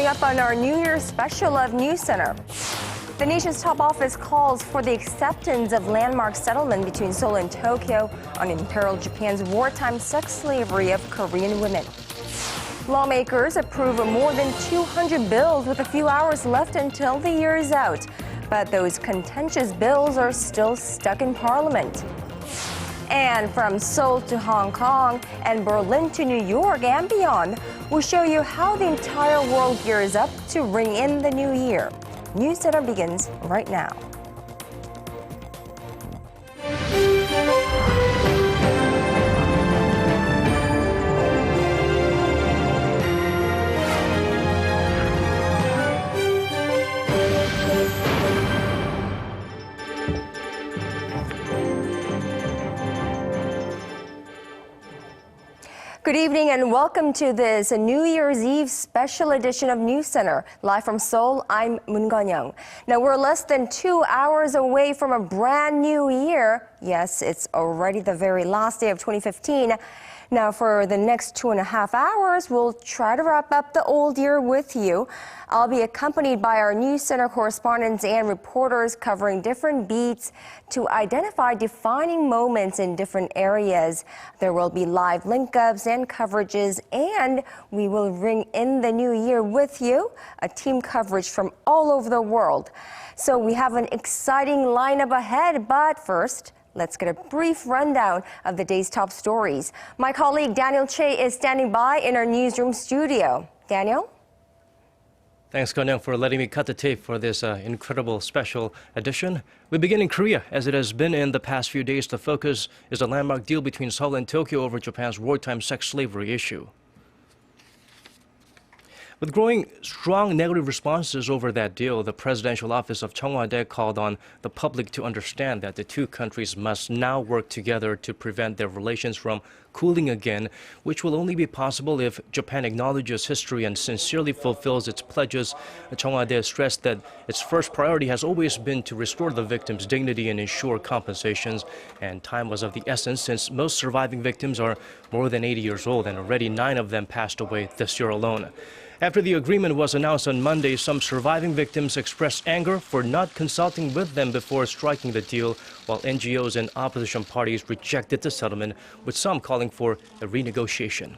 Coming up on our New Year special of News Center. The nation's top office calls for the acceptance of landmark settlement between Seoul and Tokyo on Imperial Japan's wartime sex slavery of Korean women. Lawmakers approve more than 200 bills with a few hours left until the year is out. But those contentious bills are still stuck in Parliament. And from Seoul to Hong Kong and Berlin to New York and beyond, we'll show you how the entire world gears up to ring in the new year. News Center begins right now. Good evening and welcome to this New Year's Eve special edition of News Center. Live from Seoul, I'm Moon. Now we're less than 2 hours away from a brand new year. Yes, it's already the very last day of 2015. Now for the next 2.5 hours, we'll try to wrap up the old year with you. I'll be accompanied by our News Center correspondents and reporters covering different beats to identify defining moments in different areas. There will be live link-ups and coverages, and we will ring in the new year with you, a team coverage from all over the world. So we have an exciting lineup ahead, but first, let's get a brief rundown of the day's top stories. My colleague Daniel Che is standing by in our newsroom studio. Daniel? Thanks, Kanyang, for letting me cut the tape for this incredible special edition. We begin in Korea. As it has been in the past few days, the focus is a landmark deal between Seoul and Tokyo over Japan's wartime sex slavery issue. With growing strong negative responses over that deal, the Presidential Office of Cheongwade called on the public to understand that the two countries must now work together to prevent their relations from cooling again, which will only be possible if Japan acknowledges history and sincerely fulfills its pledges. Cheongwade stressed that its first priority has always been to restore the victims' dignity and ensure compensations, and time was of the essence since most surviving victims are more than 80 years old and already 9 of them passed away this year alone. After the agreement was announced on Monday, some surviving victims expressed anger for not consulting with them before striking the deal, while NGOs and opposition parties rejected the settlement, with some calling for a renegotiation.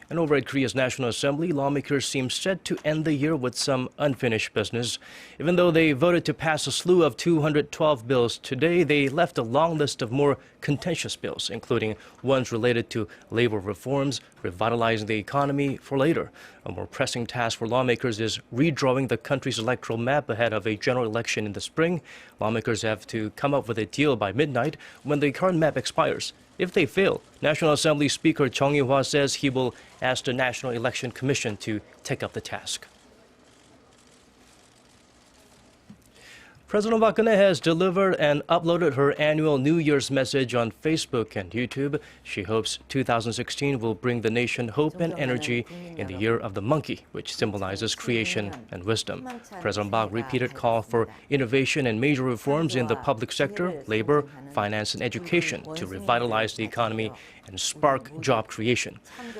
And over at Korea's National Assembly, lawmakers seem set to end the year with some unfinished business. Even though they voted to pass a slew of 212 bills today, they left a long list of more contentious bills, including ones related to labor reforms, revitalizing the economy for later. A more pressing task for lawmakers is redrawing the country's electoral map ahead of a general election in the spring. Lawmakers have to come up with a deal by midnight when the current map expires. If they fail, National Assembly Speaker Chung Hwa says he will ask the National Election Commission to take up the task. President Park Geun-hye has delivered and uploaded her annual New Year's message on Facebook and YouTube. She hopes 2016 will bring the nation hope and energy in the year of the monkey, which symbolizes creation and wisdom. President Park repeated call for innovation and major reforms in the public sector, labor, finance, and education to revitalize the economy and spark job creation.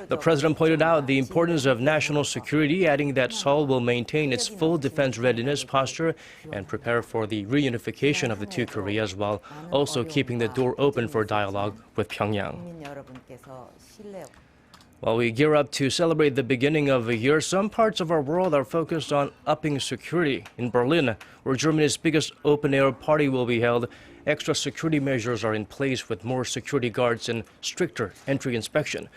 The president pointed out the importance of national security, adding that Seoul will maintain its full defense readiness posture and prepare for the reunification of the two Koreas while also keeping the door open for dialogue with Pyongyang. While we gear up to celebrate the beginning of the year, some parts of our world are focused on upping security. In Berlin, where Germany's biggest open-air party will be held, extra security measures are in place with more security guards and stricter entry inspection.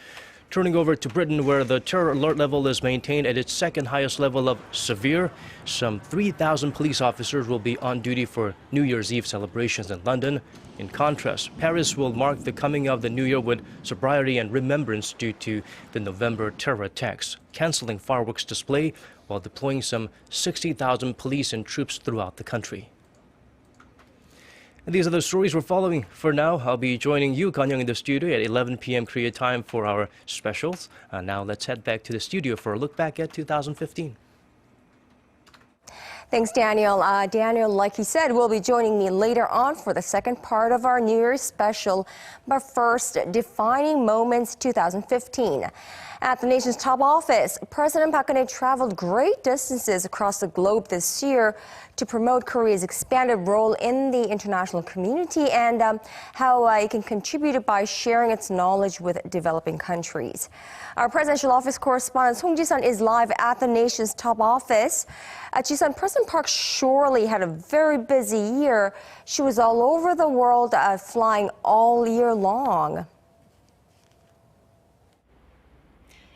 Turning over to Britain, where the terror alert level is maintained at its second highest level of severe, some 3,000 police officers will be on duty for New Year's Eve celebrations in London. In contrast, Paris will mark the coming of the New Year with sobriety and remembrance due to the November terror attacks, canceling fireworks display while deploying some 60,000 police and troops throughout the country. And these are the stories we're following for now. I'll be joining you, Kanyang, in the studio at 11 p.m. Korea time for our specials. Now let's head back to the studio for a look back at 2015. Thanks, Daniel. Daniel, like you said, will be joining me later on for the second part of our New Year's special. But first, defining moments 2015. At the nation's top office, President Park Geun-hye traveled great distances across the globe this year to promote Korea's expanded role in the international community and how it can contribute by sharing its knowledge with developing countries. Our presidential office correspondent Song Ji-sun is live at the nation's top office. Ji-sun, President Park surely had a very busy year. She was all over the world, flying all year long.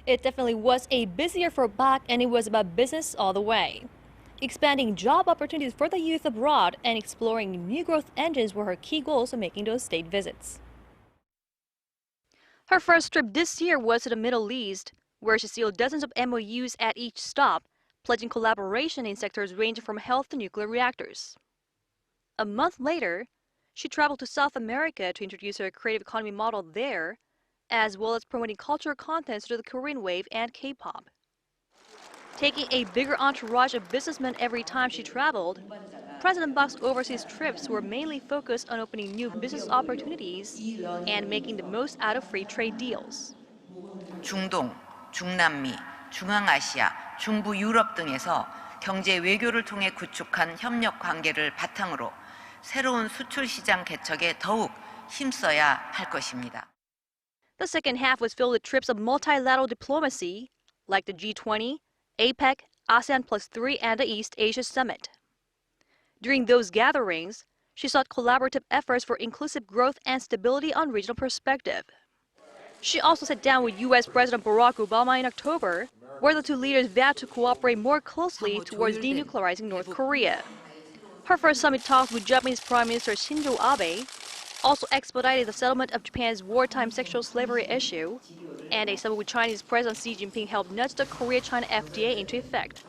It definitely was a busy year for Park, and it was about business all the way. Expanding job opportunities for the youth abroad and exploring new growth engines were her key goals in making those state visits. Her first trip this year was to the Middle East, where she sealed dozens of MOUs at each stop, pledging collaboration in sectors ranging from health to nuclear reactors. A month later, she traveled to South America to introduce her creative economy model there, as well as promoting cultural contents through the Korean wave and K-pop. Taking a bigger entourage of businessmen every time she traveled, President Park's overseas trips were mainly focused on opening new business opportunities and making the most out of free trade deals. 중동, 중남미, 중앙아시아, 중부 유럽 등에서 경제 외교를 통해 구축한 협력 관계를 바탕으로 새로운 수출 시장 개척에 더욱 힘써야 할 것입니다. The second half was filled with trips of multilateral diplomacy, like the G20, APEC, ASEAN +3, and the East Asia Summit. During those gatherings, she sought collaborative efforts for inclusive growth and stability on regional perspective. She also sat down with U.S. President Barack Obama in October, where the two leaders vowed to cooperate more closely towards denuclearizing North Korea. Her first summit talks with Japanese Prime Minister Shinzo Abe also expedited the settlement of Japan's wartime sexual slavery issue, and a summit with Chinese President Xi Jinping helped nudge the Korea-China FTA into effect.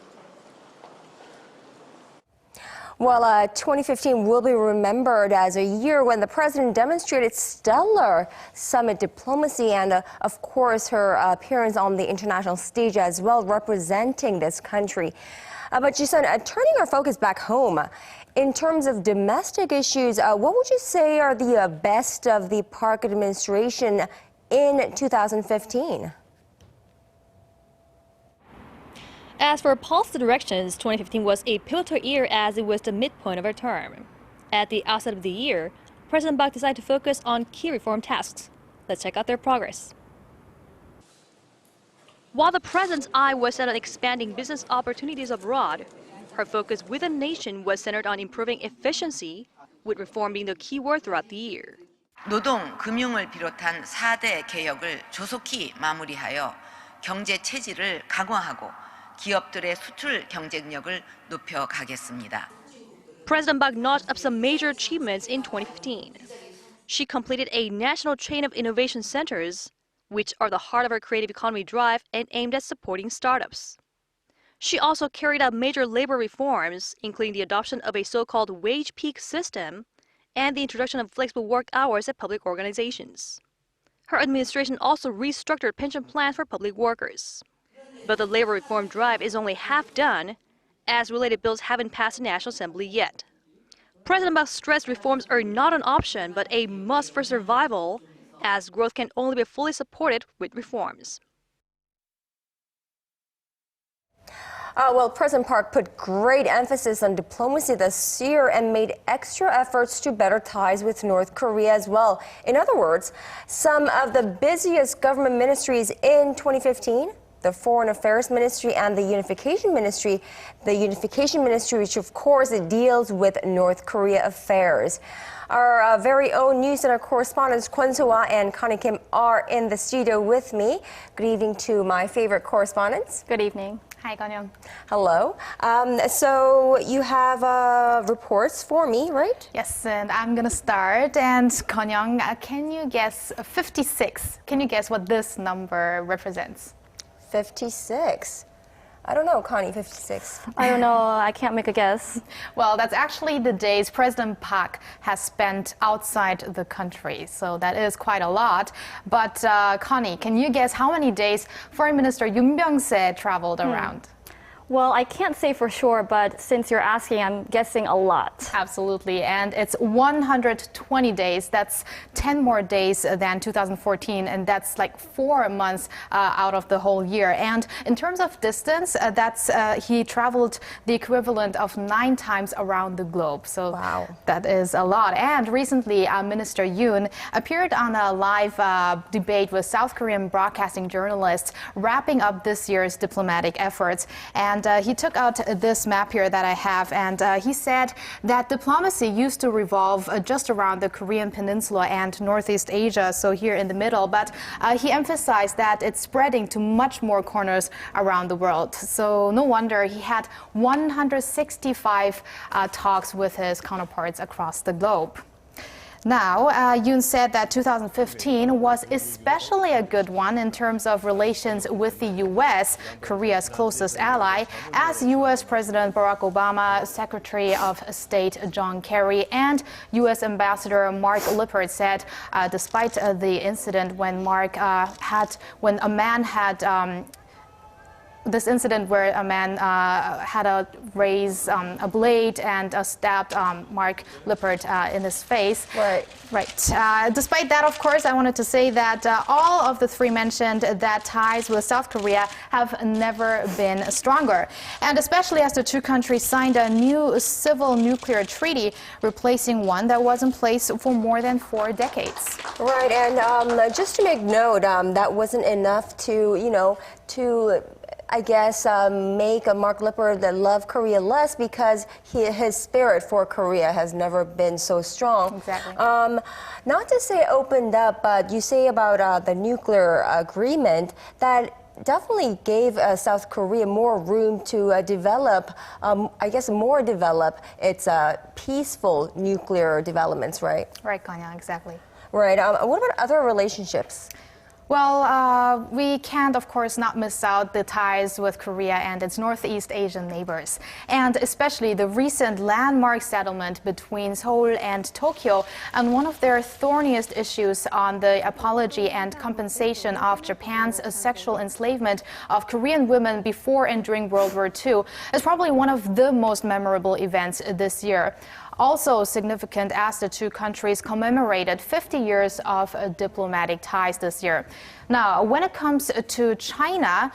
Well, 2015 will be remembered as a year when the president demonstrated stellar summit diplomacy and, of course, her appearance on the international stage as well, representing this country. But Ji-sun, turning our focus back home, in terms of domestic issues, what would you say are the best of the Park administration in 2015? As for policy directions, 2015 was a pivotal year as it was the midpoint of her term. At the outset of the year, President Park decided to focus on key reform tasks. Let's check out their progress. While the president's eye was set on expanding business opportunities abroad, her focus within the nation was centered on improving efficiency, with reform being the key word throughout the year. 노동, 금융을 비롯한 4대 개혁을 조속히 마무리하여 경제 체질을 강화하고 기업들의 수출 경쟁력을 높여가겠습니다. President Park notched up some major achievements in 2015. She completed a national chain of innovation centers, which are the heart of her creative economy drive and aimed at supporting startups. She also carried out major labor reforms, including the adoption of a so-called wage peak system and the introduction of flexible work hours at public organizations. Her administration also restructured pension plans for public workers. But the labor reform drive is only half done, as related bills haven't passed the National Assembly yet. President Park stressed reforms are not an option, but a must for survival, as growth can only be fully supported with reforms. Well, President Park put great emphasis on diplomacy this year and made extra efforts to better ties with North Korea as well. In other words, some of the busiest government ministries in 2015, the Foreign Affairs Ministry and the Unification Ministry. The Unification Ministry, which of course deals with North Korea affairs. Our very own NewsCenter correspondents Kwon So-ah and Connie Kim are in the studio with me. Good evening to my favorite correspondents. Good evening. Hi, Ganyong. Hello. So you have reports for me, right? Yes, and I'm gonna start. And Ganyong, can you guess 56? Can you guess what this number represents? 56. I don't know, Connie, 56. I don't know. I can't make a guess. Well, that's actually the days President Park has spent outside the country. So that is quite a lot. But Connie, can you guess how many days Foreign Minister Yoon Byung-se traveled around? Well, I can't say for sure, but since you're asking, I'm guessing a lot. Absolutely, and it's 120 days. That's 10 more days than 2014, and that's like 4 months out of the whole year. And in terms of distance, he traveled the equivalent of 9 times around the globe. So wow, that is a lot. And recently, Minister Yoon appeared on a live debate with South Korean broadcasting journalists, wrapping up this year's diplomatic efforts. And he took out this map here that I have, and he said that diplomacy used to revolve just around the Korean Peninsula and Northeast Asia, so here in the middle, but he emphasized that it's spreading to much more corners around the world. So no wonder he had 165 talks with his counterparts across the globe. Now, Yoon said that 2015 was especially a good one in terms of relations with the U.S., Korea's closest ally, as U.S. President Barack Obama, Secretary of State John Kerry, and U.S. Ambassador Mark Lippert said, despite the incident when this incident where a man had raised a blade and stabbed Mark Lippert in his face. Right. Despite that, of course, I wanted to say that all of the three mentioned that ties with South Korea have never been stronger. And especially as the two countries signed a new civil nuclear treaty, replacing one that was in place for more than 4 decades. Right, and just to make note, that wasn't enough to, I guess, make Mark Lippert love Korea less, because his spirit for Korea has never been so strong. Exactly. Not to say opened up, but you say about the nuclear agreement that definitely gave South Korea more room to develop, develop its peaceful nuclear developments, right? Right, Kanya, exactly. Right. What about other relationships? Well, we can't, of course, not miss out the ties with Korea and its Northeast Asian neighbors, and especially the recent landmark settlement between Seoul and Tokyo on one of their thorniest issues on the apology and compensation of Japan's sexual enslavement of Korean women before and during World War II is probably one of the most memorable events this year. Also significant as the two countries commemorated 50 years of diplomatic ties this year. Now, when it comes to China,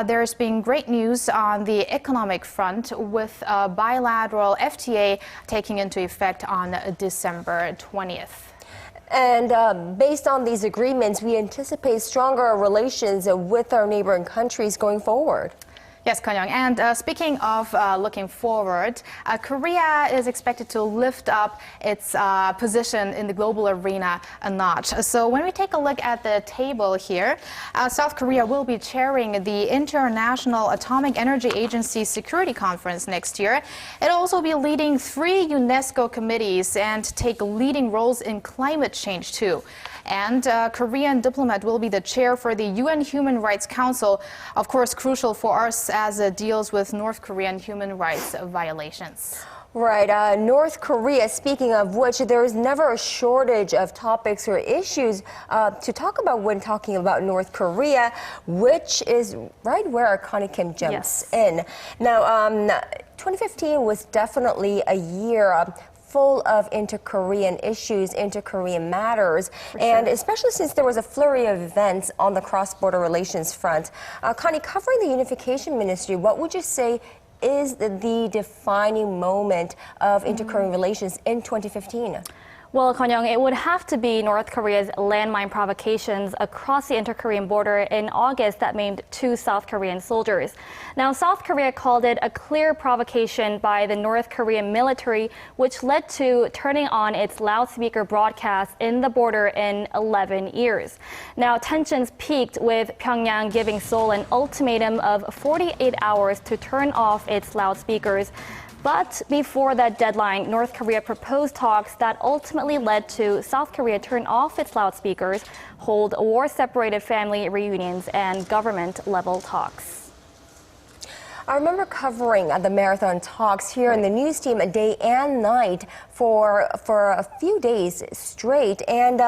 there's been great news on the economic front, with a bilateral FTA taking into effect on December 20th. And based on these agreements, we anticipate stronger relations with our neighboring countries going forward. Yes, Kanyang. And speaking of looking forward, Korea is expected to lift up its position in the global arena a notch. So when we take a look at the table here, South Korea will be chairing the International Atomic Energy Agency Security Conference next year. It'll also be leading 3 UNESCO committees and take leading roles in climate change too. And Korean diplomat will be the chair for the UN Human Rights Council, of course crucial for us as it deals with North Korean human rights violations. Right. North Korea, speaking of which, there is never a shortage of topics or issues to talk about when talking about North Korea, which is right where Connie Kim jumps in. Now, 2015 was definitely a year full of inter-Korean issues, inter-Korean matters, and especially since there was a flurry of events on the cross-border relations front. Connie, covering the Unification Ministry, what would you say is the defining moment of inter-Korean relations in 2015? Well, Konyang, it would have to be North Korea's landmine provocations across the inter-Korean border in August that maimed 2 South Korean soldiers. Now, South Korea called it a clear provocation by the North Korean military, which led to turning on its loudspeaker broadcast in the border in 11 years. Now, tensions peaked with Pyongyang giving Seoul an ultimatum of 48 hours to turn off its loudspeakers. But before that deadline, North Korea proposed talks that ultimately led to South Korea turn off its loudspeakers, hold war-separated family reunions, and government-level talks. I remember covering the marathon talks here in the news team day and night for a few days straight. And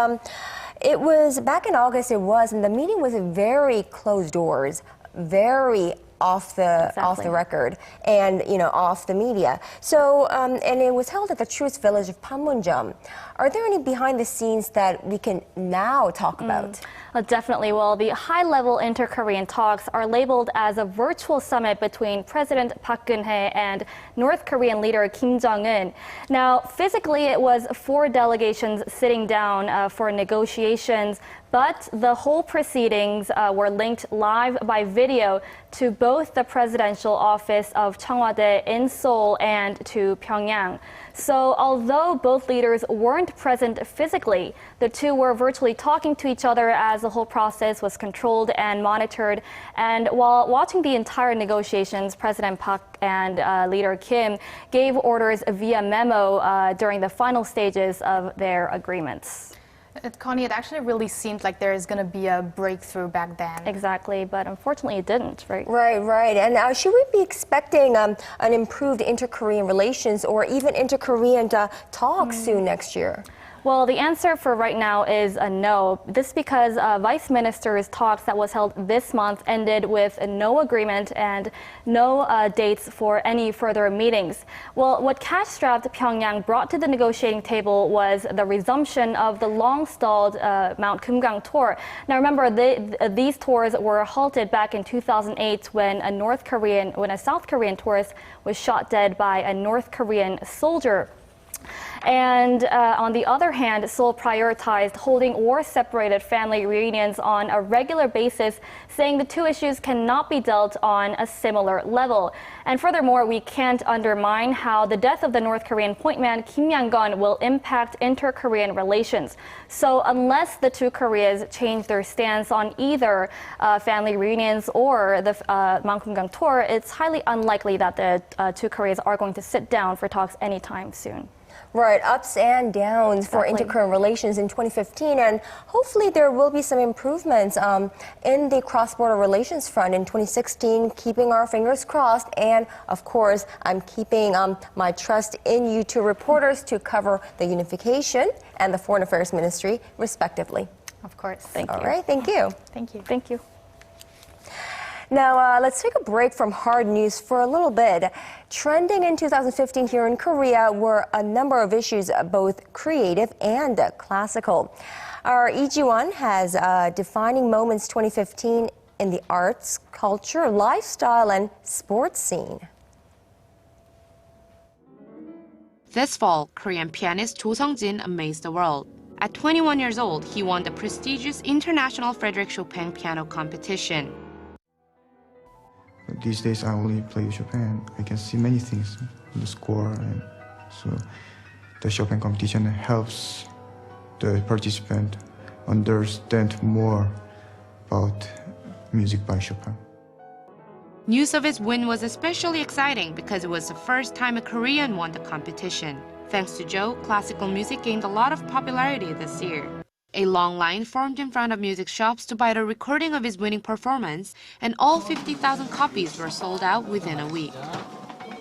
it was back in August, and the meeting was very closed doors, very off the record and off the media. So and it was held at the tourist village of Panmunjom. Are there any behind the scenes that we can now talk about? Definitely. Well, the high-level inter-Korean talks are labeled as a virtual summit between President Park Geun-hye and North Korean leader Kim Jong-un. Now, physically, it was 4 delegations sitting down for negotiations, but the whole proceedings were linked live by video to both the presidential office of Cheongwadae in Seoul and to Pyongyang. So although both leaders weren't present physically, the two were virtually talking to each other as the whole process was controlled and monitored. And while watching the entire negotiations, President Park and leader Kim gave orders via memo during the final stages of their agreements. Connie, it actually really seemed like there is going to be a breakthrough back then. Exactly, but unfortunately it didn't, right? Right. And should we be expecting an improved inter-Korean relations or even inter-Korean talks soon next year? Well, the answer for right now is a no. This is because Vice Minister's talks that was held this month ended with no agreement and no dates for any further meetings. Well, what cash-strapped Pyongyang brought to the negotiating table was the resumption of the long-stalled Mount Kumgang tour. Now, remember, these tours were halted back in 2008 when a South Korean tourist was shot dead by a North Korean soldier. And on the other hand, Seoul prioritized holding war-separated family reunions on a regular basis, saying the two issues cannot be dealt on a similar level. And furthermore, we can't undermine how the death of the North Korean point man Kim Yang-gun will impact inter-Korean relations. So unless the two Koreas change their stance on either family reunions or the Mount Kumgang tour, it's highly unlikely that the two Koreas are going to sit down for talks anytime soon. Right, ups and downs for inter-Korean relations in 2015, and hopefully there will be some improvements in the cross-border relations front in 2016, keeping our fingers crossed, and of course, I'm keeping my trust in you two reporters to cover the unification and the Foreign Affairs Ministry, respectively. Of course. Thank you. All right, thank you. Thank you. Thank you. Now, let's take a break from hard news for a little bit. Trending in 2015 here in Korea were a number of issues, both creative and classical. Our Lee Ji-won has defining moments 2015 in the arts, culture, lifestyle, and sports scene. This fall, Korean pianist Cho Sung-jin amazed the world. At 21 years old, he won the prestigious International Frédéric Chopin Piano Competition. These days I only play Chopin. I can see many things in the score, and so the Chopin competition helps the participant understand more about music by Chopin. News of his win was especially exciting because it was the first time a Korean won the competition. Thanks to Joe, classical music gained a lot of popularity this year. A long line formed in front of music shops to buy a recording of his winning performance, and all 50,000 copies were sold out within a week.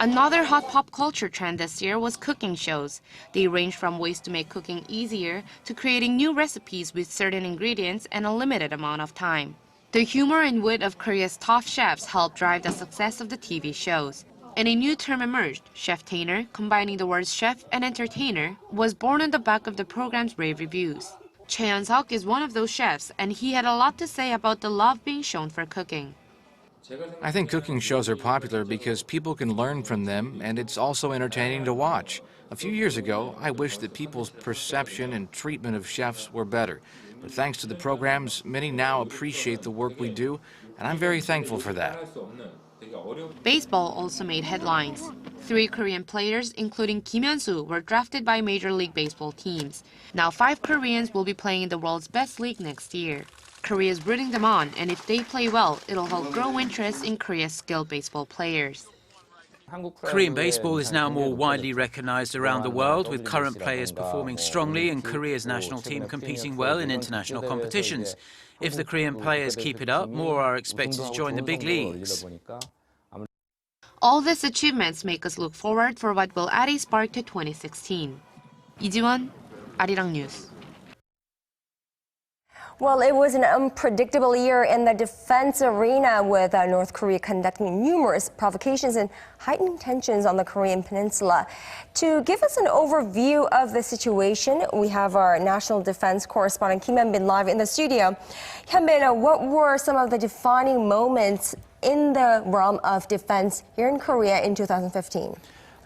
Another hot pop culture trend this year was cooking shows. They range from ways to make cooking easier to creating new recipes with certain ingredients and a limited amount of time. The humor and wit of Korea's top chefs helped drive the success of the TV shows. And a new term emerged, chef-tainer, combining the words chef and entertainer, was born on the back of the program's rave reviews. Choi Hyun-seok is one of those chefs, and he had a lot to say about the love being shown for cooking. I think cooking shows are popular because people can learn from them, and it's also entertaining to watch. A few years ago, I wished that people's perception and treatment of chefs were better. But thanks to the programs, many now appreciate the work we do, and I'm very thankful for that. Baseball also made headlines. 3 Korean players, including Kim Hyun-soo, were drafted by Major League Baseball teams. Now 5 Koreans will be playing in the world's best league next year. Korea is rooting them on, and if they play well, it'll help grow interest in Korea's skilled baseball players. Korean baseball is now more widely recognized around the world, with current players performing strongly and Korea's national team competing well in international competitions. If the Korean players keep it up, more are expected to join the big leagues. All these achievements make us look forward for what will add a spark to 2016. Lee Ji-won, Arirang News. Well, it was an unpredictable year in the defense arena with North Korea conducting numerous provocations and heightened tensions on the Korean peninsula. To give us an overview of the situation, we have our national defense correspondent Kim Hyun-bin live in the studio. Hyun-bin, what were some of the defining moments in the realm of defense here in Korea in 2015?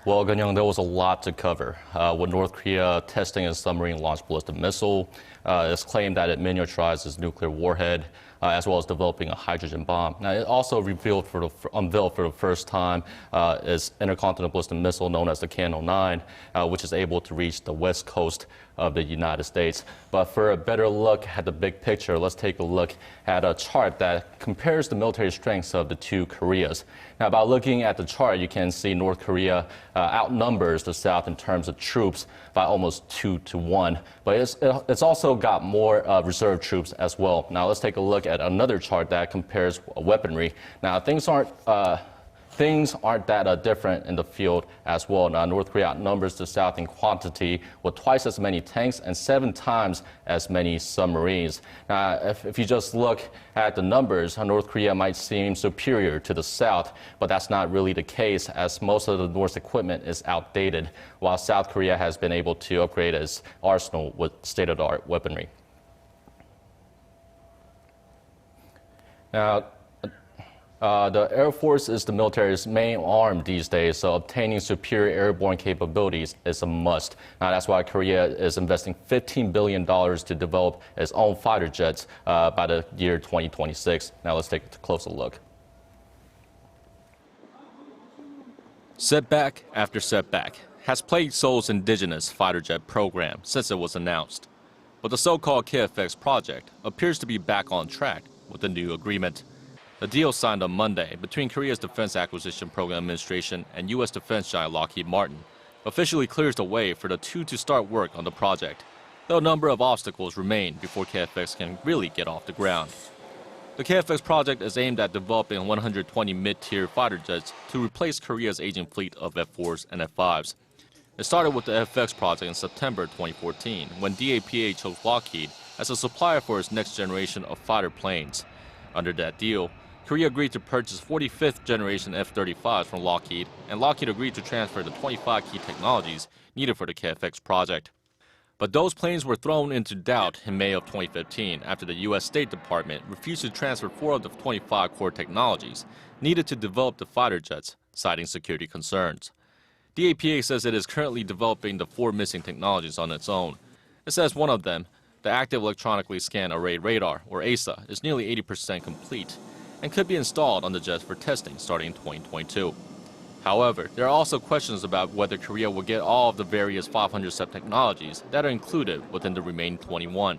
Well, Ganyang, there was a lot to cover. With North Korea testing a submarine-launched ballistic missile, it's claimed that it miniaturized its nuclear warhead, as well as developing a hydrogen bomb. Now, it also unveiled for the first time its intercontinental ballistic missile known as the KN-09, which is able to reach the west coast of the United States. But for a better look at the big picture, let's take a look at a chart that compares the military strengths of the two Koreas. Now, by looking at the chart, you can see North Korea outnumbers the South in terms of troops by almost 2-1. But it's also got more reserve troops as well. Now, let's take a look at another chart that compares weaponry. Now, things aren't that different in the field as well. Now, North Korea outnumbers the South in quantity with twice as many tanks and 7 times as many submarines. Now, if you just look at the numbers, North Korea might seem superior to the South, but that's not really the case, as most of the North's equipment is outdated, while South Korea has been able to upgrade its arsenal with state-of-the-art weaponry. Now, the Air Force is the military's main arm these days, so obtaining superior airborne capabilities is a must. Now, that's why Korea is investing $15 billion to develop its own fighter jets by the year 2026. Now, let's take a closer look. Setback after setback has plagued Seoul's indigenous fighter jet program since it was announced. But the so-called KFX project appears to be back on track with the new agreement. The deal signed on Monday between Korea's Defense Acquisition Program Administration and U.S. defense giant Lockheed Martin officially clears the way for the two to start work on the project, though a number of obstacles remain before KFX can really get off the ground. The KFX project is aimed at developing 120 mid-tier fighter jets to replace Korea's aging fleet of F-4s and F-5s. It started with the FX project in September 2014, when DAPA chose Lockheed as a supplier for its next generation of fighter planes. Under that deal, Korea agreed to purchase 45th generation F-35s from Lockheed, and Lockheed agreed to transfer the 25 key technologies needed for the KFX project. But those planes were thrown into doubt in May of 2015 after the U.S. State Department refused to transfer 4 of the 25 core technologies needed to develop the fighter jets, citing security concerns. DAPA says it is currently developing the 4 missing technologies on its own. It says one of them, the Active Electronically Scanned Array Radar, or ASA, is nearly 80% complete and could be installed on the jets for testing starting in 2022. However, there are also questions about whether Korea will get all of the various 500 sub-technologies that are included within the remaining 21.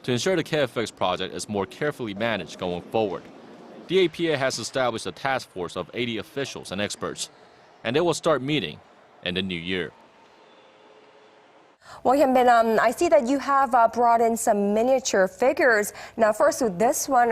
To ensure the KFX project is more carefully managed going forward, DAPA has established a task force of 80 officials and experts, and they will start meeting in the new year. Well, Hyun-bin, I see that you have brought in some miniature figures. Now, first with this one,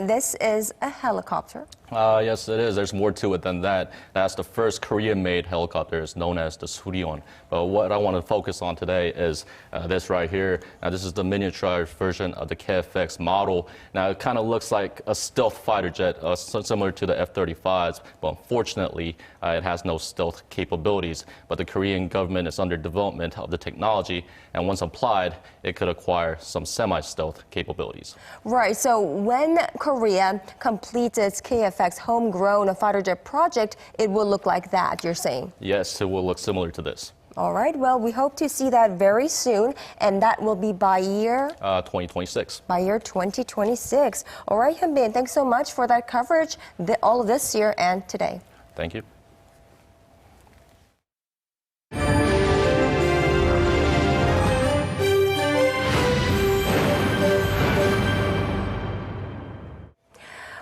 this is a helicopter. Yes, it is. There's more to it than that. That's the first Korean-made helicopter. It's known as the Suryeon. But what I want to focus on today is this right here. Now, this is the miniaturized version of the KFX model. Now, it kind of looks like a stealth fighter jet, similar to the F-35s, but unfortunately, it has no stealth capabilities. But the Korean government is under development of the technology, and once applied, it could acquire some semi-stealth capabilities. Right. So when Korea completes its KFX homegrown fighter jet project, it will look like that, you're saying? Yes, it will look similar to this. All right. Well, we hope to see that very soon, and that will be by year? 2026. By year 2026. All right, Hyun-bin, thanks so much for that coverage all of this year and today. Thank you.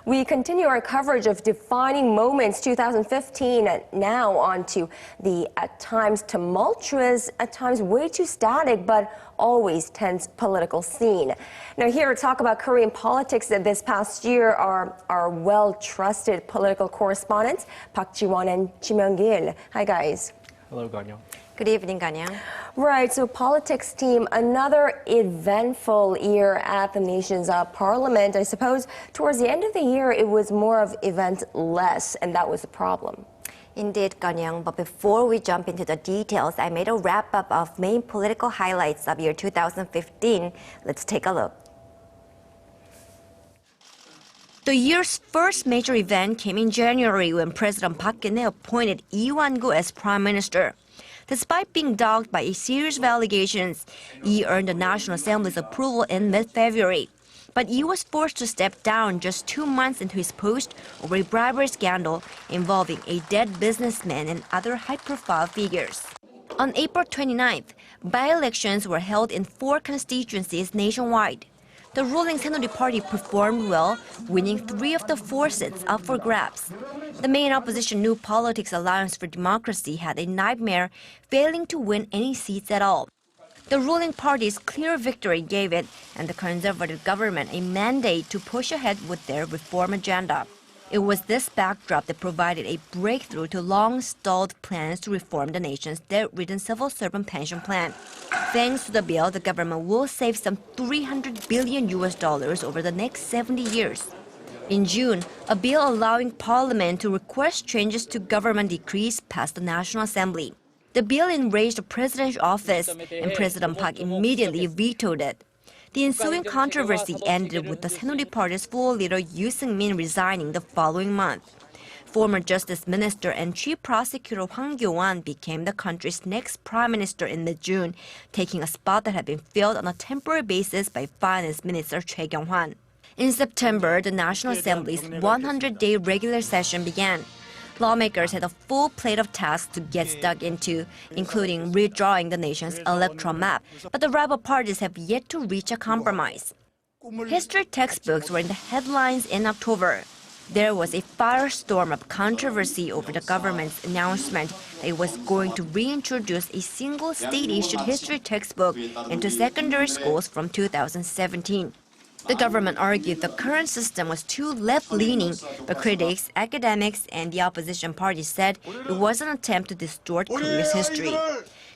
We continue our coverage of defining moments 2015, and now on to the at times tumultuous, at times way too static, but always tense political scene. Now here to talk about Korean politics this past year are our well-trusted political correspondents, Park Ji-won and Kim Hyun-gil. Hi guys. Hello, Ganyang. Good evening, Ganyang. Right, so politics team, another eventful year at the nation's parliament. I suppose towards the end of the year, it was more of event-less, and that was the problem. Indeed, Ganyang, but before we jump into the details, I made a wrap-up of main political highlights of year 2015. Let's take a look. The year's first major event came in January when President Park Geun-hye appointed Lee Wan-gu as Prime Minister. Despite being dogged by a series of allegations, Lee earned the National Assembly's approval in mid-February. But Lee was forced to step down just 2 months into his post over a bribery scandal involving a dead businessman and other high-profile figures. On April 29th, by-elections were held in 4 constituencies nationwide. The ruling Saenuri Party performed well, winning 3 of the 4 seats up for grabs. The main opposition New Politics Alliance for Democracy had a nightmare, failing to win any seats at all. The ruling party's clear victory gave it and the conservative government a mandate to push ahead with their reform agenda. It was this backdrop that provided a breakthrough to long-stalled plans to reform the nation's debt-ridden civil servant pension plan. Thanks to the bill, the government will save some $300 billion over the next 70 years. In June, a bill allowing Parliament to request changes to government decrees passed the National Assembly. The bill enraged the presidential office, and President Park immediately vetoed it. The ensuing controversy ended with the Saenuri Party's floor leader Yoo Seung-min resigning the following month. Former Justice Minister and Chief Prosecutor Hwang Kyo-won became the country's next prime minister in mid-June, taking a spot that had been filled on a temporary basis by Finance Minister Choi Kyung-hwan. In September, the National Assembly's 100-day regular session began. Lawmakers had a full plate of tasks to get stuck into, including redrawing the nation's electoral map, but the rival parties have yet to reach a compromise. History textbooks were in the headlines in October. There was a firestorm of controversy over the government's announcement that it was going to reintroduce a single state-issued history textbook into secondary schools from 2017. The government argued the current system was too left-leaning, but critics, academics, and the opposition party said it was an attempt to distort Korea's history.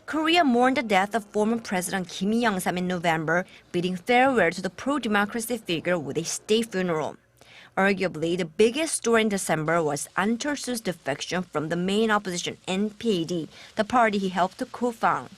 Korea mourned the death of former President Kim Il-sung in November, bidding farewell to the pro-democracy figure with a state funeral. Arguably, the biggest story in December was An Chol-soo's defection from the main opposition NPAD, the party he helped to co-found.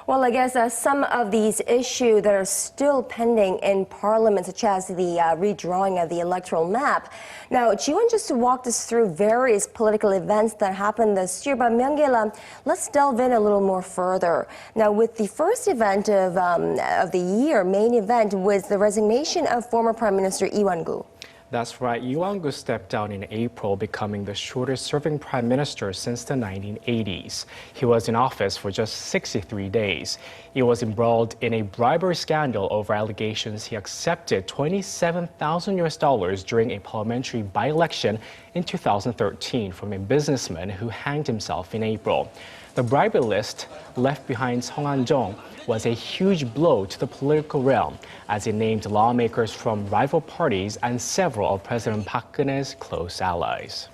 Well, I guess some of these issues that are still pending in Parliament, such as the redrawing of the electoral map. Now, Ji-won just walked us through various political events that happened this year, but Myung-gil, let's delve in a little more further. Now, with the first event of the year, main event was the resignation of former Prime Minister Lee Wan-gu. That's right. Lee Wan-gu stepped down in April, becoming the shortest-serving prime minister since the 1980s. He was in office for just 63 days. He was embroiled in a bribery scandal over allegations he accepted $27,000 during a parliamentary by-election in 2013 from a businessman who hanged himself in April. The bribery list left behind Song Han-jong was a huge blow to the political realm, as it named lawmakers from rival parties and several of President Park Geun-hye's close allies.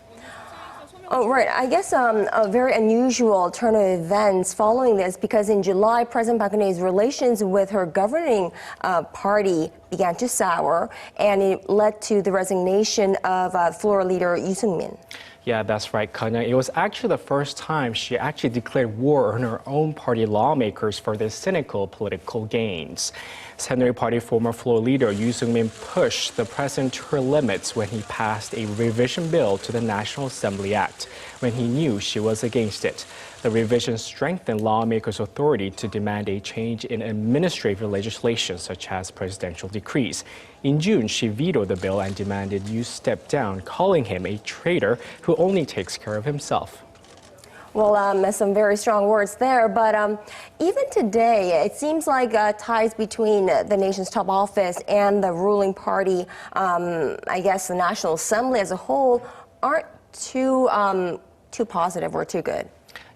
Oh, right. I guess a very unusual turn of events following this, because in July, President Park Geun-hye's relations with her governing party began to sour, and it led to the resignation of floor leader Yoo Seung-min. Yeah, that's right, Kanya. It was actually the first time she actually declared war on her own party lawmakers for their cynical political gains. Saenuri Party former floor leader Yoo Seung-min pushed the president to her limits when he passed a revision bill to the National Assembly Act, when he knew she was against it. The revision strengthened lawmakers' authority to demand a change in administrative legislation, such as presidential decrees. In June, she vetoed the bill and demanded Yoo step down, calling him a traitor who only takes care of himself. Well, some very strong words there, but even today, it seems like ties between the nation's top office and the ruling party, I guess the National Assembly as a whole, aren't too positive or too good.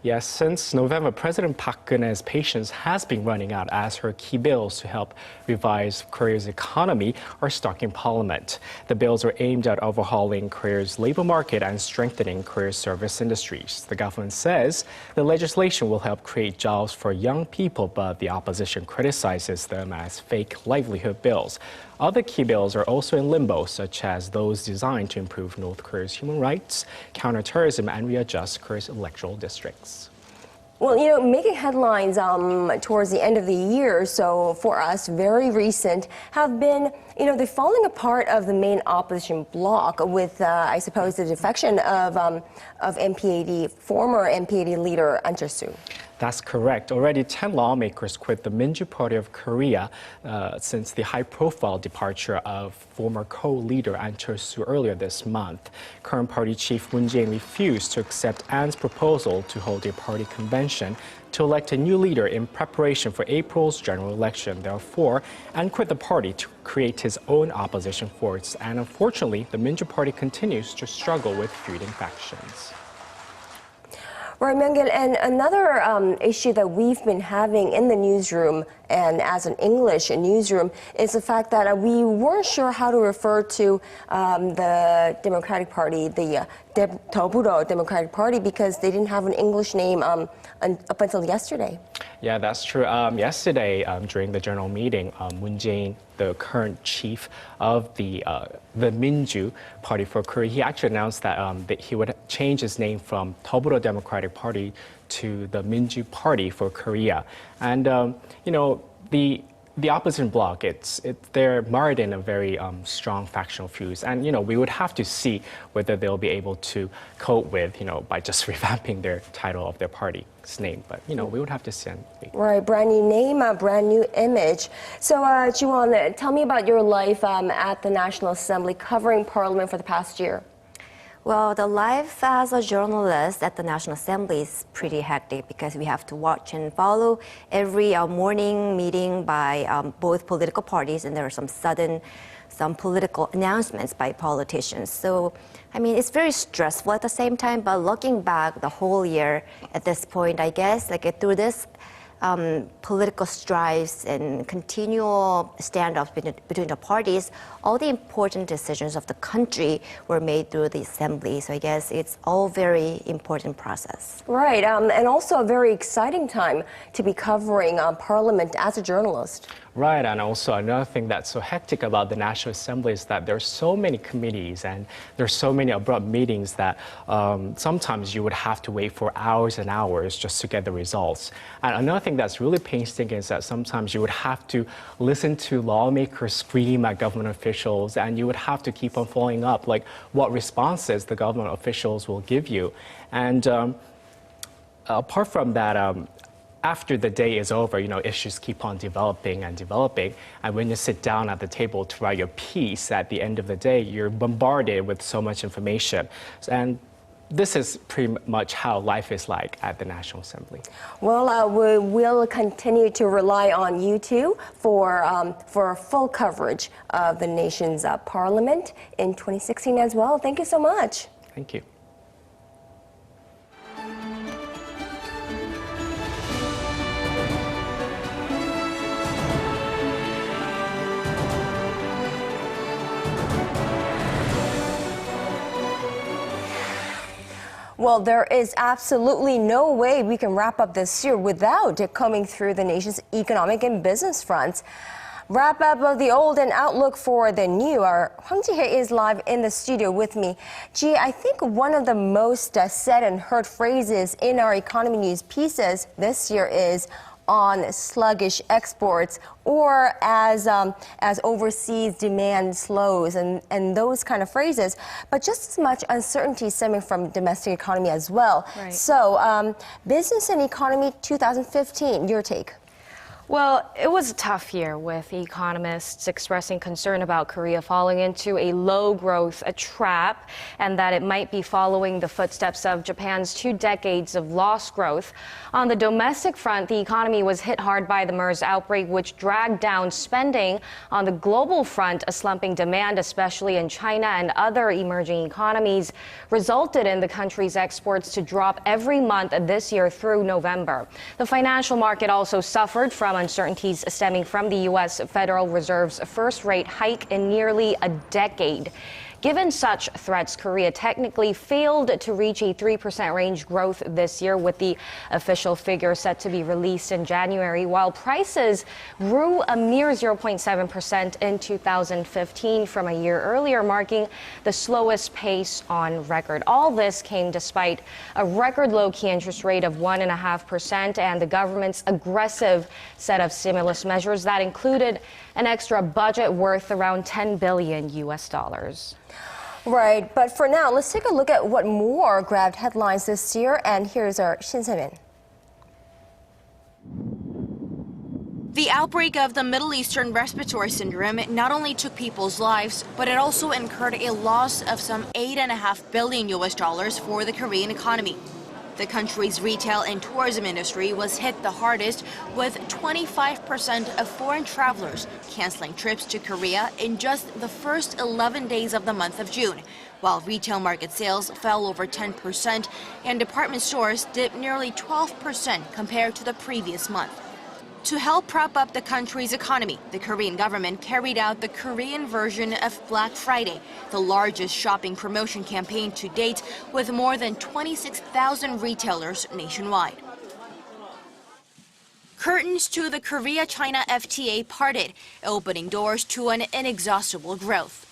Yes, since November, President Park Geun-hye's patience has been running out as her key bills to help revise Korea's economy are stuck in Parliament. The bills are aimed at overhauling Korea's labor market and strengthening Korea's service industries. The government says the legislation will help create jobs for young people, but the opposition criticizes them as fake livelihood bills. Other key bills are also in limbo, such as those designed to improve North Korea's human rights, counter-terrorism, and readjust Korea's electoral districts. Well, making headlines towards the end of the year, so for us, very recent, have been, the falling apart of the main opposition bloc with, I suppose, the defection of former MPAD leader Ahn Cheol-soo. That's correct. Already 10 lawmakers quit the Minju Party of Korea since the high-profile departure of former co-leader Ahn Cheol-soo earlier this month. Current party chief Moon Jae-in refused to accept Ah's proposal to hold a party convention to elect a new leader in preparation for April's general election. Therefore, Ahn quit the party to create his own opposition force. And unfortunately, the Minju Party continues to struggle with feuding factions. Right, Myung-gil, and another issue that we've been having in the newsroom and as an English newsroom is the fact that we weren't sure how to refer to the Democratic Party, the Deoburo Democratic Party, because they didn't have an English name up until yesterday. Yeah, that's true. Yesterday, during the general meeting, Moon Jae-in, the current chief of the Minju Party for Korea, he actually announced that he would change his name from Deoburo Democratic Party to the Minju Party for Korea. And, the opposition bloc, they're mired in a very strong factional fuse. And, we would have to see whether they'll be able to cope with, by just revamping their title of their party's name. But, we would have to see. Right, brand new name, a brand new image. So, Ji-won, tell me about your life at the National Assembly covering Parliament for the past year. Well, the life as a journalist at the National Assembly is pretty hectic because we have to watch and follow every morning meeting by both political parties, and there are some political announcements by politicians. So, it's very stressful at the same time, but looking back the whole year at this point, I guess, through this political strives and continual standoffs between the parties, all the important decisions of the country were made through the assembly. So I guess it's all very important process. Right, and also a very exciting time to be covering Parliament as a journalist. Right, and also another thing that's so hectic about the National Assembly is that there's so many committees and there's so many abrupt meetings that sometimes you would have to wait for hours and hours just to get the results. And another thing that's really painstaking is that sometimes you would have to listen to lawmakers scream at government officials, and you would have to keep on following up, like what responses the government officials will give you. And apart from that, after the day is over, issues keep on developing and developing. And when you sit down at the table to write your piece at the end of the day, you're bombarded with so much information. And this is pretty much how life is like at the National Assembly. Well, we will continue to rely on you two for full coverage of the nation's Parliament in 2016 as well. Thank you so much. Thank you. Well, there is absolutely no way we can wrap up this year without coming through the nation's economic and business fronts. Wrap up of the old and outlook for the new. Our Hwang Ji-hye is live in the studio with me. Ji, I think one of the most said and heard phrases in our economy news pieces this year is on sluggish exports, or as overseas demand slows, and those kind of phrases, but just as much uncertainty stemming from domestic economy as well. Right. So, business and economy 2015, your take? Well, it was a tough year, with economists expressing concern about Korea falling into a low-growth trap and that it might be following the footsteps of Japan's 2 decades of lost growth. On the domestic front, the economy was hit hard by the MERS outbreak, which dragged down spending. On the global front, a slumping demand, especially in China and other emerging economies, resulted in the country's exports to drop every month this year through November. The financial market also suffered from uncertainties stemming from the U.S. Federal Reserve's first rate hike in nearly a decade. Given such threats, Korea technically failed to reach a 3% range growth this year, with the official figure set to be released in January, while prices grew a mere 0.7% in 2015 from a year earlier, marking the slowest pace on record. All this came despite a record low key interest rate of 1.5% and the government's aggressive set of stimulus measures that included an extra budget worth around $10 billion. Right, but for now, let's take a look at what more grabbed headlines this year, and here's our Shin Se-min. The outbreak of the Middle Eastern respiratory syndrome not only took people's lives, but it also incurred a loss of some $8.5 billion for the Korean economy. The country's retail and tourism industry was hit the hardest, with 25% of foreign travelers canceling trips to Korea in just the first 11 days of the month of June, while retail market sales fell over 10% and department stores dipped nearly 12% compared to the previous month. To help prop up the country's economy, the Korean government carried out the Korean version of Black Friday, the largest shopping promotion campaign to date, with more than 26,000 retailers nationwide. Curtains to the Korea-China FTA parted, opening doors to an inexhaustible growth.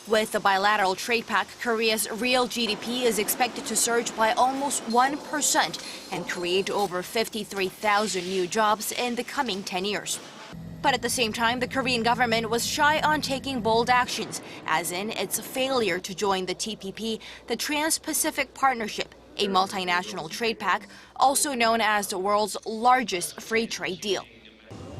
With the bilateral trade pact, Korea's real GDP is expected to surge by almost 1% and create over 53,000 new jobs in the coming 10 years. But at the same time, the Korean government was shy on taking bold actions, as in its failure to join the TPP, the Trans-Pacific Partnership, a multinational trade pact, also known as the world's largest free trade deal.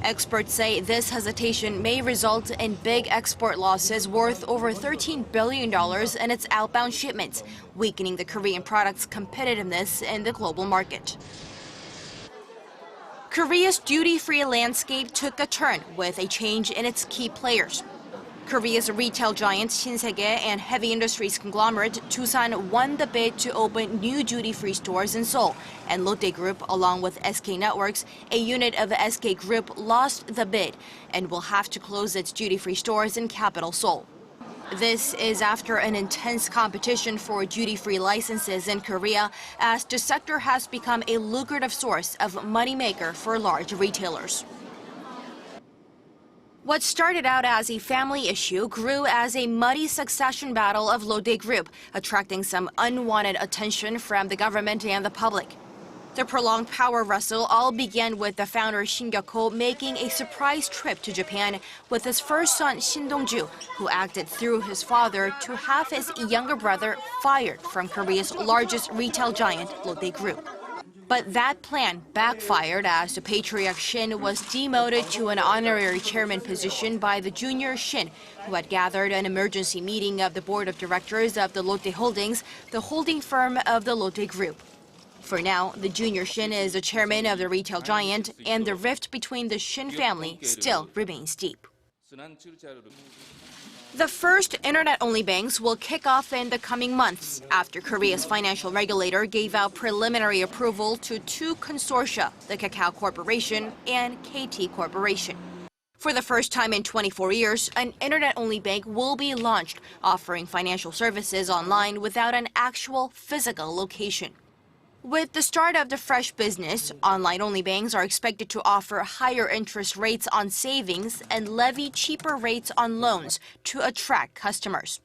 Experts say this hesitation may result in big export losses worth over $13 billion in its outbound shipments, weakening the Korean product's competitiveness in the global market. Korea's duty-free landscape took a turn with a change in its key players. Korea's retail giant Shinsegae and heavy industries conglomerate Tusan won the bid to open new duty-free stores in Seoul, and Lotte Group, along with SK Networks, a unit of SK Group, lost the bid and will have to close its duty-free stores in capital Seoul. This is after an intense competition for duty-free licenses in Korea, as the sector has become a lucrative source of moneymaker for large retailers. What started out as a family issue grew as a muddy succession battle of Lotte Group, attracting some unwanted attention from the government and the public. The prolonged power wrestle all began with the founder Shin Gyuk-ho making a surprise trip to Japan with his first son Shin Dong-ju, who acted through his father to have his younger brother fired from Korea's largest retail giant, Lotte Group. But that plan backfired as the patriarch Shin was demoted to an honorary chairman position by the junior Shin, who had gathered an emergency meeting of the board of directors of the Lotte Holdings, the holding firm of the Lotte Group. For now, the junior Shin is the chairman of the retail giant, and the rift between the Shin family still remains deep. The first internet-only banks will kick off in the coming months after Korea's financial regulator gave out preliminary approval to 2 consortia, the Kakao Corporation and KT Corporation. For the first time in 24 years, an internet-only bank will be launched, offering financial services online without an actual physical location. With the start of the fresh business, online-only banks are expected to offer higher interest rates on savings and levy cheaper rates on loans to attract customers.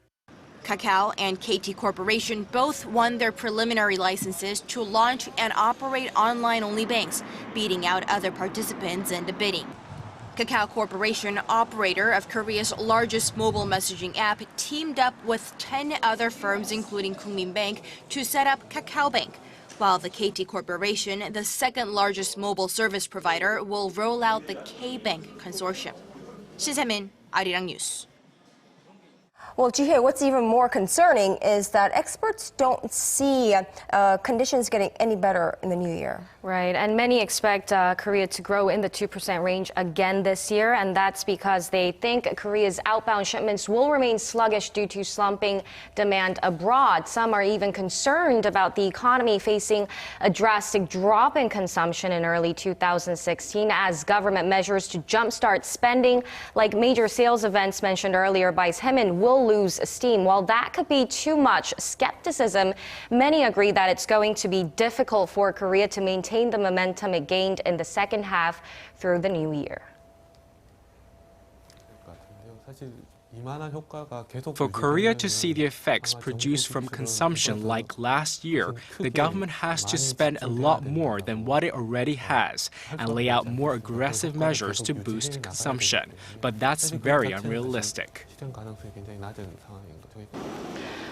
Kakao and KT Corporation both won their preliminary licenses to launch and operate online-only banks, beating out other participants in the bidding. Kakao Corporation, operator of Korea's largest mobile messaging app, teamed up with 10 other firms, including Kookmin Bank, to set up Kakao Bank, while the KT Corporation, the second largest mobile service provider, will roll out the K-Bank consortium. 신세민, Arirang News. Well, Ji-hye, what's even more concerning is that experts don't see conditions getting any better in the new year. Right, and many expect Korea to grow in the 2% range again this year, and that's because they think Korea's outbound shipments will remain sluggish due to slumping demand abroad. Some are even concerned about the economy facing a drastic drop in consumption in early 2016 as government measures to jumpstart spending, like major sales events mentioned earlier by Semin, will lose steam. While that could be too much skepticism, many agree that it's going to be difficult for Korea to maintain the momentum it gained in the second half through the new year. For Korea to see the effects produced from consumption like last year, the government has to spend a lot more than what it already has and lay out more aggressive measures to boost consumption. But that's very unrealistic.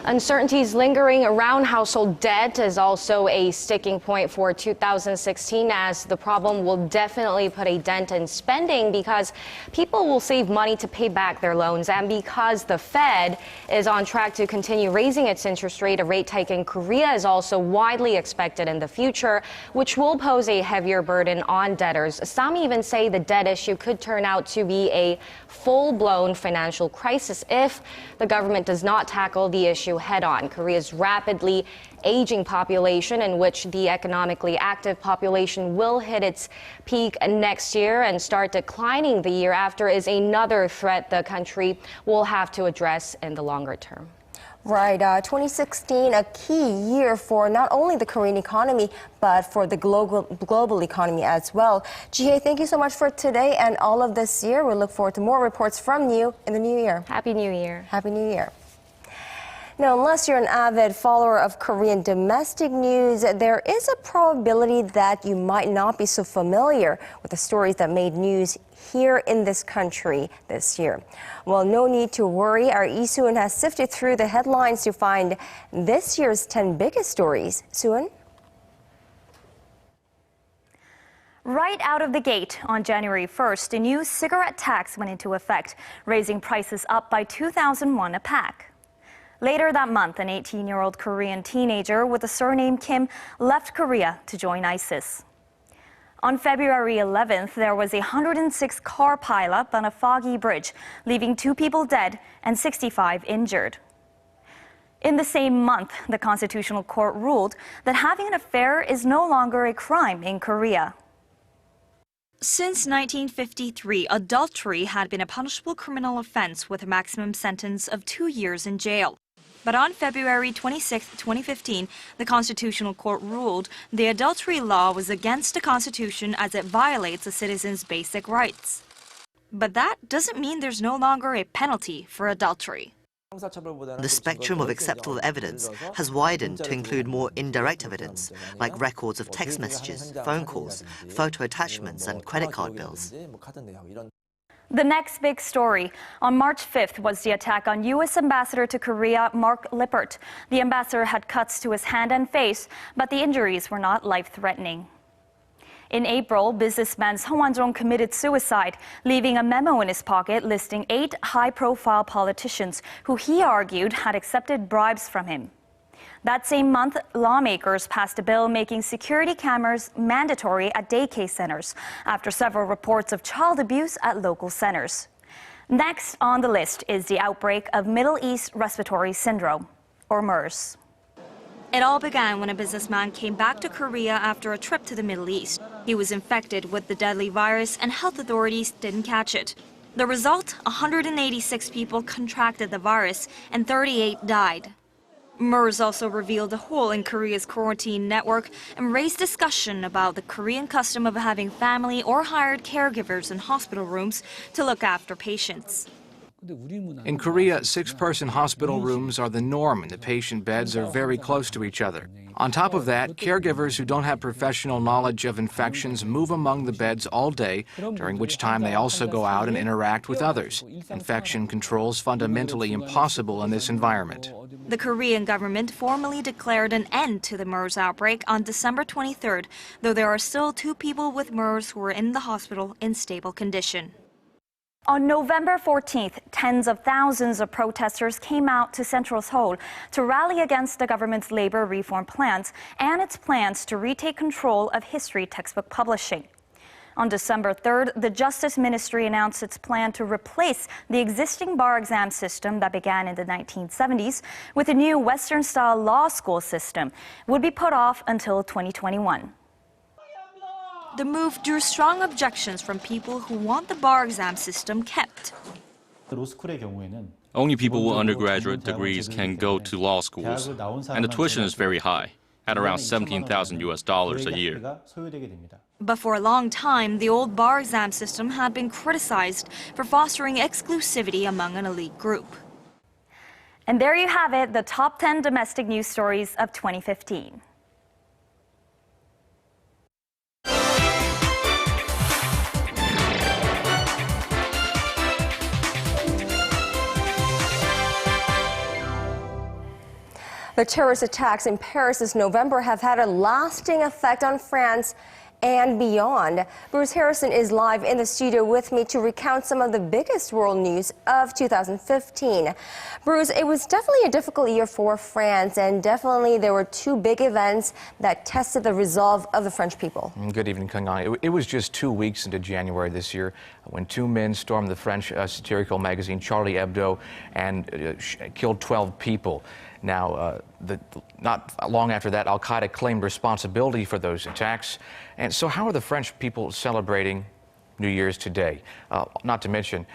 Uncertainties lingering around household debt is also a sticking point for 2016, as the problem will definitely put a dent in spending because people will save money to pay back their loans, and because the Fed is on track to continue raising its interest rate, a rate hike in Korea is also widely expected in the future, which will pose a heavier burden on debtors. Some even say the debt issue could turn out to be a full-blown financial crisis if the government does not tackle the issue head-on. Korea's rapidly aging population, in which the economically active population will hit its peak next year and start declining the year after, is another threat the country will have to address in the longer term. Right, 2016, a key year for not only the Korean economy, but for the global economy as well. Ji-hye, thank you so much for today and all of this year. We look forward to more reports from you in the new year. Happy New Year. Happy New Year. Now, unless you're an avid follower of Korean domestic news, there is a probability that you might not be so familiar with the stories that made news here in this country this year. Well, no need to worry. Our Lee Soo-eun has sifted through the headlines to find this year's 10 biggest stories. Soo-eun? Right out of the gate on January 1st, a new cigarette tax went into effect, raising prices up by 2,000 won a pack. Later that month, an 18-year-old Korean teenager with the surname Kim left Korea to join ISIS. On February 11th, there was a 106-car pileup on a foggy bridge, leaving 2 people dead and 65 injured. In the same month, the Constitutional Court ruled that having an affair is no longer a crime in Korea. Since 1953, adultery had been a punishable criminal offense with a maximum sentence of 2 years in jail. But on February 26, 2015, the Constitutional Court ruled the adultery law was against the Constitution as it violates a citizen's basic rights. But that doesn't mean there's no longer a penalty for adultery. The spectrum of acceptable evidence has widened to include more indirect evidence, like records of text messages, phone calls, photo attachments, and credit card bills. The next big story on March 5th was the attack on U.S. Ambassador to Korea, Mark Lippert. The ambassador had cuts to his hand and face, but the injuries were not life-threatening. In April, businessman Sung Wan-jong committed suicide, leaving a memo in his pocket listing 8 high-profile politicians who he argued had accepted bribes from him. That same month, lawmakers passed a bill making security cameras mandatory at daycare centers after several reports of child abuse at local centers. Next on the list is the outbreak of Middle East Respiratory Syndrome, or MERS. It all began when a businessman came back to Korea after a trip to the Middle East. He was infected with the deadly virus and health authorities didn't catch it. The result, 186 people contracted the virus and 38 died. MERS also revealed a hole in Korea's quarantine network and raised discussion about the Korean custom of having family or hired caregivers in hospital rooms to look after patients. In Korea, 6-person hospital rooms are the norm and the patient beds are very close to each other. On top of that, caregivers who don't have professional knowledge of infections move among the beds all day, during which time they also go out and interact with others. Infection control is fundamentally impossible in this environment. The Korean government formally declared an end to the MERS outbreak on December 23rd, though there are still 2 people with MERS who are in the hospital in stable condition. On November 14th, tens of thousands of protesters came out to central Seoul to rally against the government's labor reform plans and its plans to retake control of history textbook publishing. On December 3rd, the Justice Ministry announced its plan to replace the existing bar exam system that began in the 1970s with a new Western-style law school system. It would be put off until 2021. The move drew strong objections from people who want the bar exam system kept. Only people with undergraduate degrees can go to law schools, and the tuition is very high, at around $17,000 a year. But for a long time, the old bar exam system had been criticized for fostering exclusivity among an elite group. And there you have it, the top 10 domestic news stories of 2015. The terrorist attacks in Paris this November have had a lasting effect on France and beyond. Bruce Harrison is live in the studio with me to recount some of the biggest world news of 2015. Bruce, it was definitely a difficult year for France, and definitely there were 2 big events that tested the resolve of the French people. Good evening, Kang-an. It was just 2 weeks into January this year when 2 men stormed the French satirical magazine Charlie Hebdo and killed 12 people. Now, not long after that, Al-Qaeda claimed responsibility for those attacks. And so how are the French people celebrating New Year's today? Not to mention,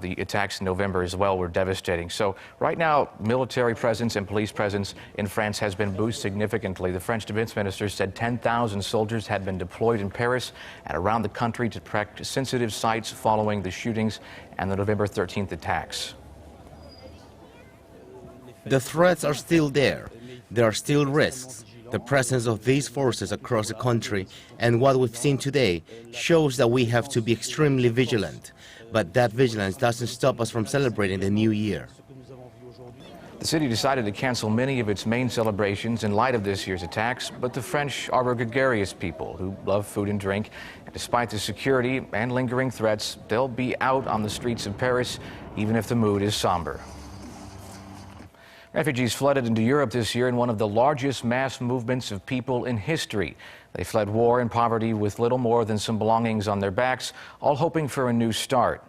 the attacks in November as well were devastating. So right now, military presence and police presence in France has been boosted significantly. The French defense minister said 10,000 soldiers had been deployed in Paris and around the country to protect sensitive sites following the shootings and the November 13th attacks. The threats are still there. There are still risks. The presence of these forces across the country and what we've seen today shows that we have to be extremely vigilant. But that vigilance doesn't stop us from celebrating the new year. The city decided to cancel many of its main celebrations in light of this year's attacks, but the French are a gregarious people who love food and drink. And despite the security and lingering threats, they'll be out on the streets of Paris, even if the mood is somber. Refugees flooded into Europe this year in one of the largest mass movements of people in history. They fled war and poverty with little more than some belongings on their backs, all hoping for a new start.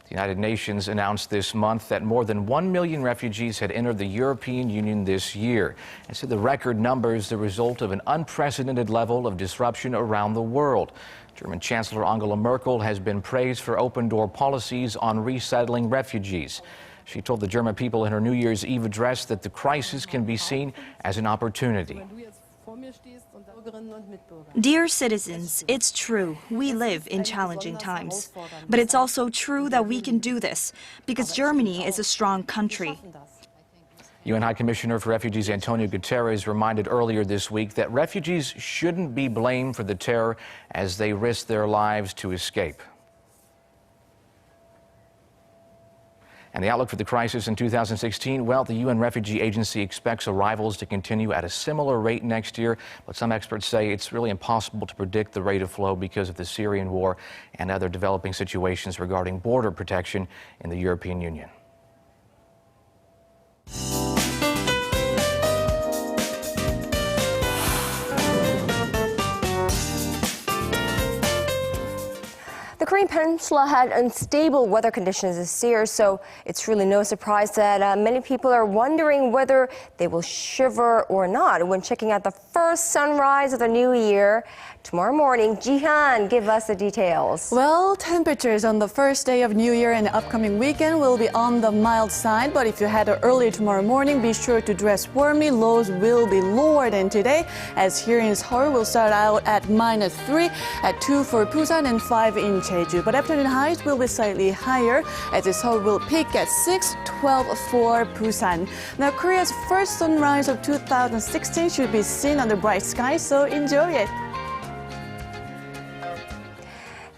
The United Nations announced this month that more than 1 million refugees had entered the European Union this year, and said the record number is the result of an unprecedented level of disruption around the world. German Chancellor Angela Merkel has been praised for open-door policies on resettling refugees. She told the German people in her New Year's Eve address that the crisis can be seen as an opportunity. Dear citizens, it's true, we live in challenging times. But it's also true that we can do this, because Germany is a strong country. UN High Commissioner for Refugees Antonio Guterres reminded earlier this week that refugees shouldn't be blamed for the terror as they risk their lives to escape. And the outlook for the crisis in 2016, well, the UN Refugee Agency expects arrivals to continue at a similar rate next year, but some experts say it's really impossible to predict the rate of flow because of the Syrian war and other developing situations regarding border protection in the European Union. The Korean Peninsula had unstable weather conditions this year, so it's really no surprise that many people are wondering whether they will shiver or not when checking out the first sunrise of the new year. Tomorrow morning, Jihan, give us the details. Well, temperatures on the first day of New Year and the upcoming weekend will be on the mild side, but if you head early tomorrow morning, be sure to dress warmly. Lows will be lower than today, as here in Seoul will start out at -3, at 2 for Busan and 5 in Jeju. But afternoon highs will be slightly higher, as Seoul will peak at 6, 12 for Busan. Now, Korea's first sunrise of 2016 should be seen under bright skies, so enjoy it.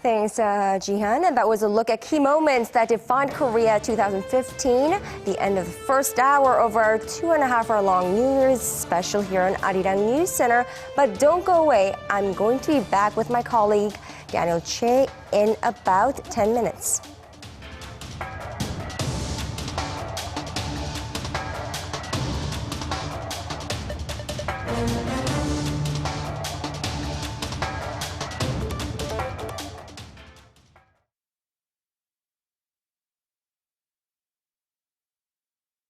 Thanks, Jihan. And that was a look at key moments that defined Korea 2015. The end of the first hour of our 2.5-hour long New Year's special here on Arirang News Center. But don't go away. I'm going to be back with my colleague Daniel Che in about 10 minutes.